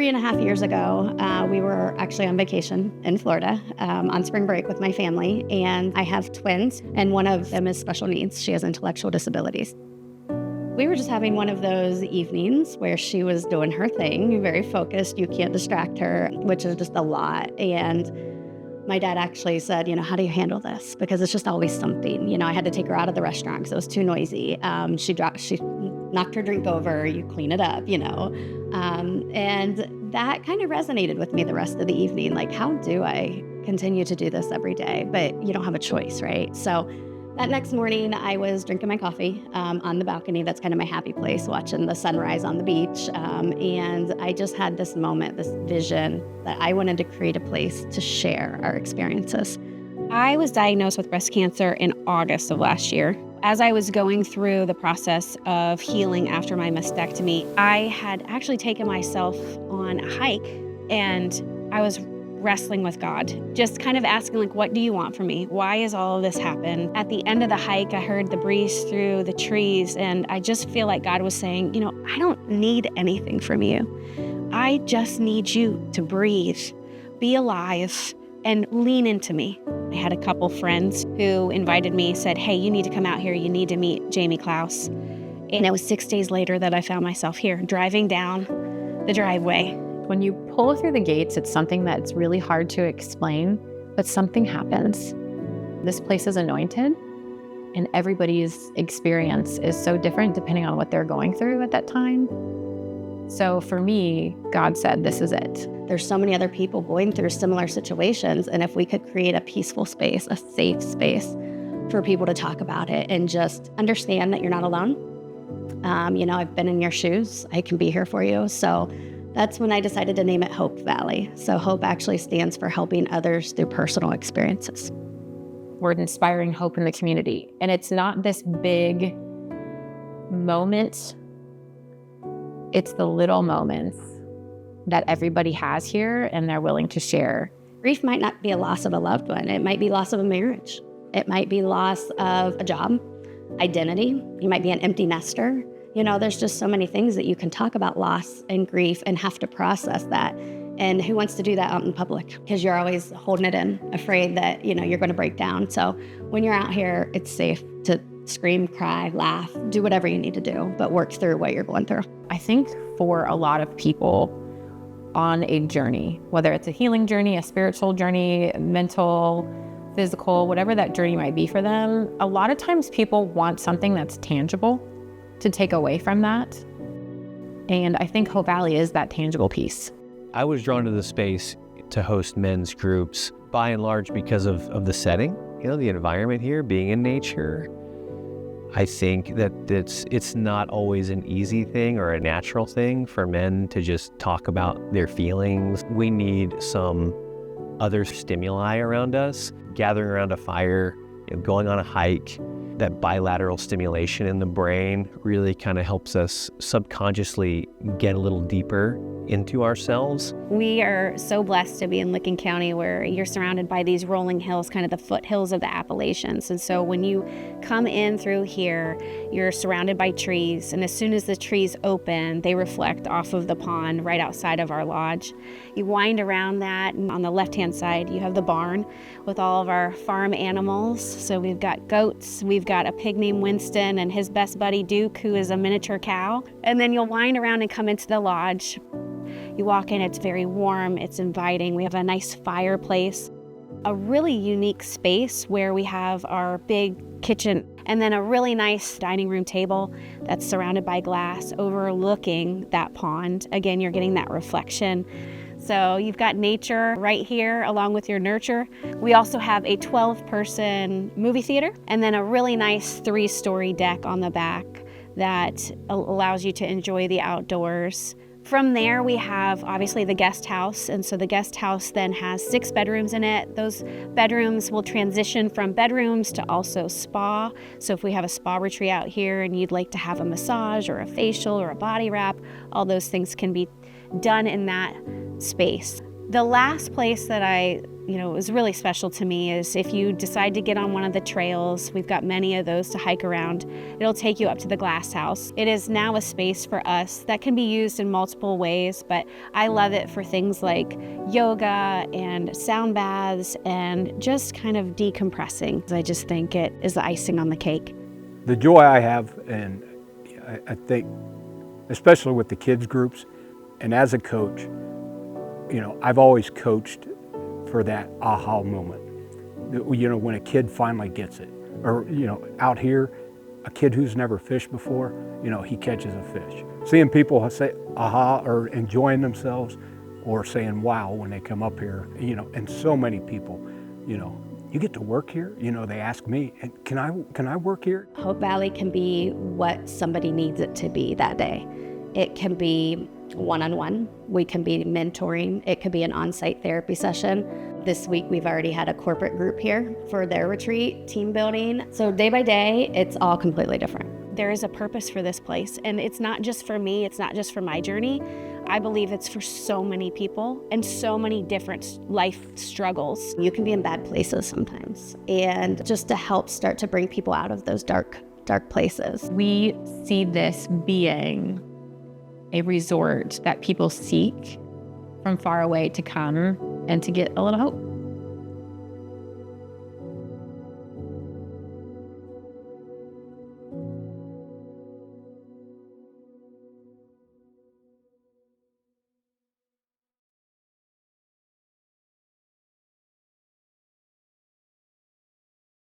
3.5 years ago, we were actually on vacation in Florida on spring break with my family, and I have twins, and one of them is special needs. She has intellectual disabilities. We were just having one of those evenings where she was doing her thing, very focused. You can't distract her, which is just a lot. And my dad actually said, how do you handle this? Because it's just always something. I had to take her out of the restaurant because it was too noisy. She knocked her drink over. You clean it up, and that kind of resonated with me the rest of the evening. Like, how do I continue to do this every day? But you don't have a choice, right? So that next morning, I was drinking my coffee on the balcony. That's kind of my happy place, watching the sunrise on the beach. And I just had this moment, this vision that I wanted to create a place to share our experiences. I was diagnosed with breast cancer in August of last year. As I was going through the process of healing after my mastectomy, I had actually taken myself on a hike, and I was wrestling with God, just kind of asking, what do you want from me? Why has all of this happened? At the end of the hike, I heard the breeze through the trees, and I just feel like God was saying, I don't need anything from you. I just need you to breathe, be alive, and lean into me. I had a couple friends who invited me, said, hey, you need to come out here. You need to meet Jamie Klaus. And it was 6 days later that I found myself here, driving down the driveway. When you pull through the gates, it's something that's really hard to explain, but something happens. This place is anointed, and everybody's experience is so different depending on what they're going through at that time. So for me, God said, this is it. There's so many other people going through similar situations, and if we could create a peaceful space, a safe space for people to talk about it and just understand that you're not alone. I've been in your shoes. I can be here for you. So that's when I decided to name it Hope Valley. So Hope actually stands for helping others through personal experiences. We're inspiring hope in the community. And it's not this big moment. It's the little moments that everybody has here and they're willing to share. Grief might not be a loss of a loved one. It might be loss of a marriage. It might be loss of a job, identity. You might be an empty nester. There's just so many things that you can talk about loss and grief and have to process that. And who wants to do that out in public? Because you're always holding it in, afraid that, you're going to break down. So when you're out here, it's safe to scream, cry, laugh, do whatever you need to do, but work through what you're going through. I think for a lot of people on a journey, whether it's a healing journey, a spiritual journey, mental, physical, whatever that journey might be for them, a lot of times people want something that's tangible to take away from that. And I think Hope Valley is that tangible piece. I was drawn to the space to host men's groups by and large because of the setting, the environment here, being in nature. I think that it's not always an easy thing or a natural thing for men to just talk about their feelings. We need some other stimuli around us, gathering around a fire, going on a hike. That bilateral stimulation in the brain really kind of helps us subconsciously get a little deeper into ourselves. We are so blessed to be in Licking County, where you're surrounded by these rolling hills, kind of the foothills of the Appalachians. And so when you come in through here, you're surrounded by trees. And as soon as the trees open, they reflect off of the pond right outside of our lodge. You wind around that, and on the left-hand side, you have the barn with all of our farm animals. So we've got goats, we've got a pig named Winston and his best buddy Duke, who is a miniature cow. And then you'll wind around and come into the lodge. You walk in, it's very warm, it's inviting. We have a nice fireplace, a really unique space where we have our big kitchen, and then a really nice dining room table that's surrounded by glass overlooking that pond. Again, you're getting that reflection. So you've got nature right here along with your nurture. We also have a 12-person movie theater, and then a really nice 3-story deck on the back that allows you to enjoy the outdoors. From there, we have obviously the guest house, and so the guest house then has 6 bedrooms in it. Those bedrooms will transition from bedrooms to also spa. So if we have a spa retreat out here and you'd like to have a massage or a facial or a body wrap, all those things can be done in that space. The last place that I was really special to me is if you decide to get on one of the trails, we've got many of those to hike around, it'll take you up to the glass house. It is now a space for us that can be used in multiple ways, but I love it for things like yoga and sound baths and just kind of decompressing. I just think it is the icing on the cake. The joy I have, and I think, especially with the kids groups, and as a coach, I've always coached for that aha moment. When a kid finally gets it, or out here, a kid who's never fished before, he catches a fish. Seeing people say aha or enjoying themselves, or saying wow when they come up here, and so many people, you get to work here. They ask me, and can I work here? Hope Valley can be what somebody needs it to be that day. It can be one-on-one. We can be mentoring. It could be an on-site therapy session. This week, we've already had a corporate group here for their retreat, team building. So day by day, it's all completely different. There is a purpose for this place, and it's not just for me, it's not just for my journey. I believe it's for so many people and so many different life struggles. You can be in bad places sometimes, and just to help start to bring people out of those dark places. We see this being a resort that people seek from far away to come and to get a little hope.